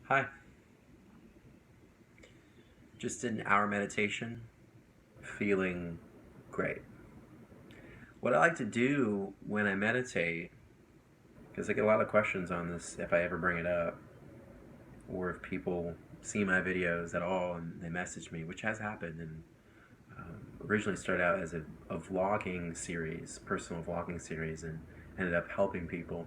Hi. Just did an hour meditation, feeling great. What I like to do when I meditate, because I get a lot of questions on this if I ever bring it up, or if people see my videos at all and they message me, which has happened, and originally started out as a vlogging series, personal vlogging series, and ended up helping people.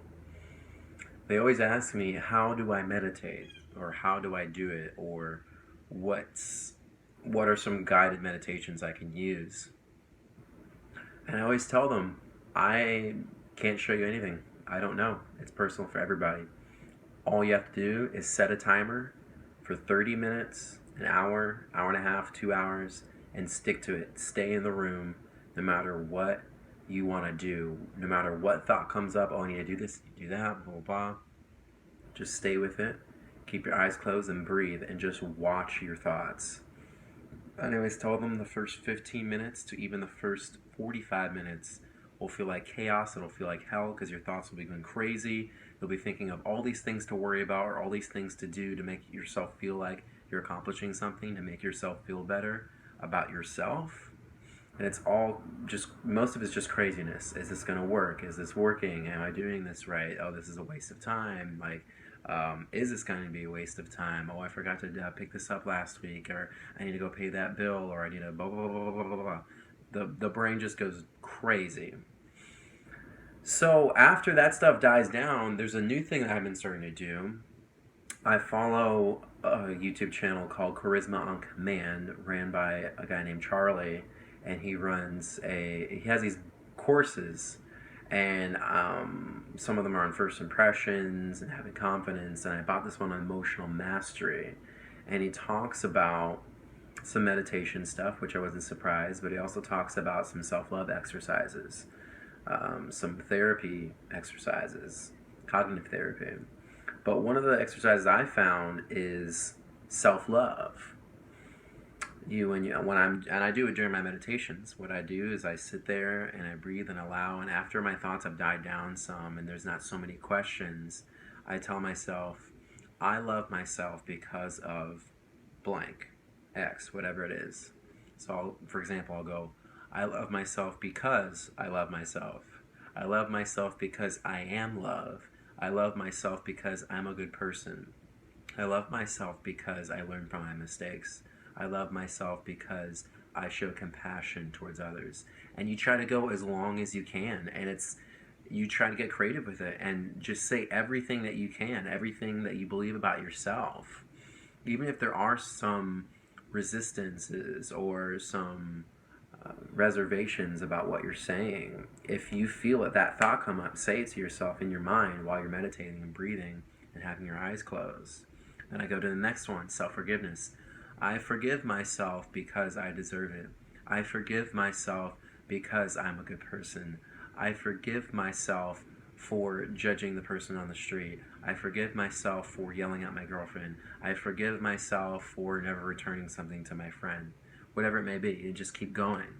They always ask me, how do I meditate? Or how do I do it? Or what's what are some guided meditations I can use? And I always tell them, I can't show you anything. I don't know. It's personal for everybody. All you have to do is set a timer for 30 minutes, an hour, hour and a half, 2 hours, and stick to it. Stay in the room no matter what you want to do. No matter what thought comes up, oh, I need to do this, do that, blah, blah, blah. Just stay with it. Keep your eyes closed and breathe and just watch your thoughts. I always tell them the first 15 minutes to even the first 45 minutes will feel like chaos. It'll feel like hell because your thoughts will be going crazy. You'll be thinking of all these things to worry about or all these things to do to make yourself feel like you're accomplishing something, to make yourself feel better about yourself. And it's all just, most of it's just craziness. Is this going to work? Is this working? Am I doing this right? Oh, this is a waste of time. Is this going to be a waste of time? Oh, I forgot to pick this up last week, or I need to go pay that bill, or I need to blah, blah, blah, blah, blah, blah. The brain just goes crazy. So after that stuff dies down, there's a new thing that I've been starting to do. I follow a YouTube channel called Charisma on Command, ran by a guy named Charlie, and he has these courses, and some of them are on first impressions and having confidence, and I bought this one on emotional mastery, and he talks about some meditation stuff, which I wasn't surprised, but he also talks about some self-love exercises, some therapy exercises, cognitive therapy. But one of the exercises I found is self-love. When I do it during my meditations. What I do is I sit there and I breathe and allow, and after my thoughts have died down some and there's not so many questions, I tell myself, I love myself because of blank, X, whatever it is. So for example, I'll go, I love myself because I love myself. I love myself because I am love. I love myself because I'm a good person. I love myself because I learn from my mistakes. I love myself because I show compassion towards others. And you try to go as long as you can, and you try to get creative with it and just say everything that you can, everything that you believe about yourself. Even if there are some resistances or some reservations about what you're saying, if you feel that thought come up, say it to yourself in your mind while you're meditating and breathing and having your eyes closed. Then I go to the next one, self-forgiveness. I forgive myself because I deserve it. I forgive myself because I'm a good person. I forgive myself for judging the person on the street. I forgive myself for yelling at my girlfriend. I forgive myself for never returning something to my friend. Whatever it may be, you just keep going.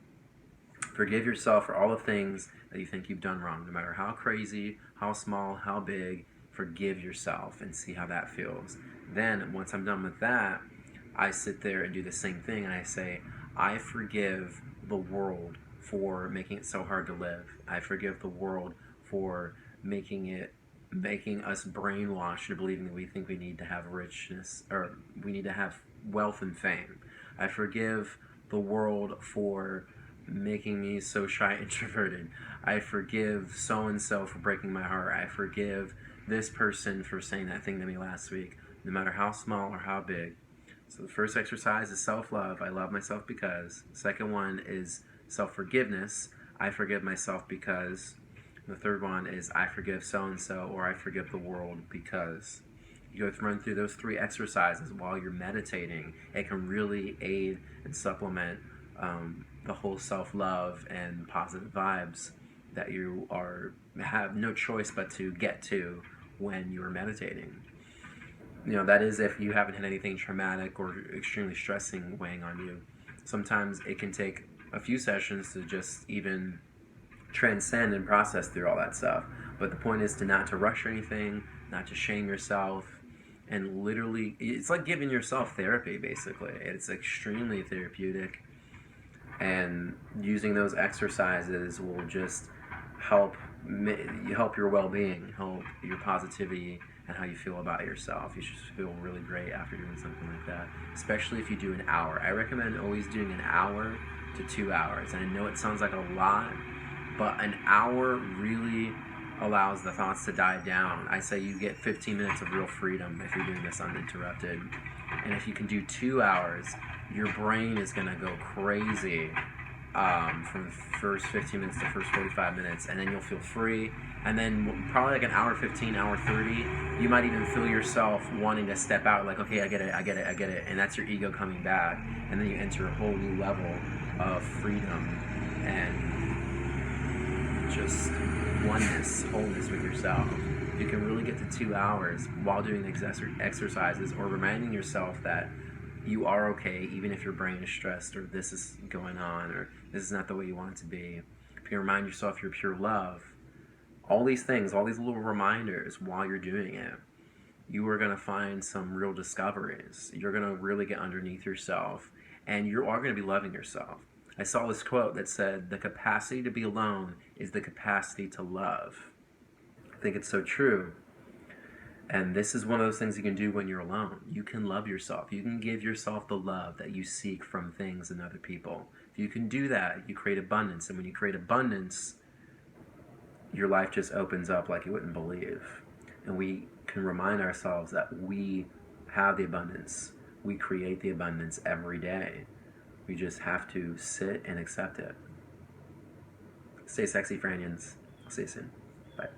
Forgive yourself for all the things that you think you've done wrong, no matter how crazy, how small, how big. Forgive yourself and see how that feels. Then, once I'm done with that, I sit there and do the same thing, and I say, I forgive the world for making it so hard to live. I forgive the world for making us brainwashed into believing that we think we need to have richness, or we need to have wealth and fame. I forgive the world for making me so shy and introverted. I forgive so-and-so for breaking my heart. I forgive this person for saying that thing to me last week, no matter how small or how big. So the first exercise is self-love. I love myself because. The second one is self-forgiveness. I forgive myself because. The third one is I forgive so-and-so, or I forgive the world because. You go run through those three exercises while you're meditating. It can really aid and supplement the whole self-love and positive vibes that you have no choice but to get to when you're meditating. That is if you haven't had anything traumatic or extremely stressing weighing on you. Sometimes it can take a few sessions to just even transcend and process through all that stuff. But the point is not to rush anything, not to shame yourself, and literally, it's like giving yourself therapy, basically. It's extremely therapeutic, and using those exercises will just help help your well-being, help your positivity, and how you feel about yourself. You should feel really great after doing something like that, especially if you do an hour. I recommend always doing an hour to 2 hours. And I know it sounds like a lot, but an hour really allows the thoughts to die down. I say you get 15 minutes of real freedom if you're doing this uninterrupted. And if you can do 2 hours, your brain is going to go crazy from the first 15 minutes to the first 45 minutes, and then you'll feel free. And then probably like an hour 15, hour 30, you might even feel yourself wanting to step out, like, okay, I get it, I get it, I get it. And that's your ego coming back. And then you enter a whole new level of freedom and just oneness, wholeness with yourself. You can really get to 2 hours while doing exercises, or reminding yourself that you are okay even if your brain is stressed, or this is going on, or this is not the way you want it to be. If you remind yourself you're pure love, all these things, all these little reminders while you're doing it, you are going to find some real discoveries. You're going to really get underneath yourself, and you are going to be loving yourself. I saw this quote that said, "The capacity to be alone is the capacity to love." I think it's so true. And this is one of those things you can do when you're alone. You can love yourself. You can give yourself the love that you seek from things and other people. If you can do that, you create abundance. And when you create abundance, your life just opens up like you wouldn't believe. And we can remind ourselves that we have the abundance. We create the abundance every day. We just have to sit and accept it. Stay sexy, Franians. I'll see you soon. Bye.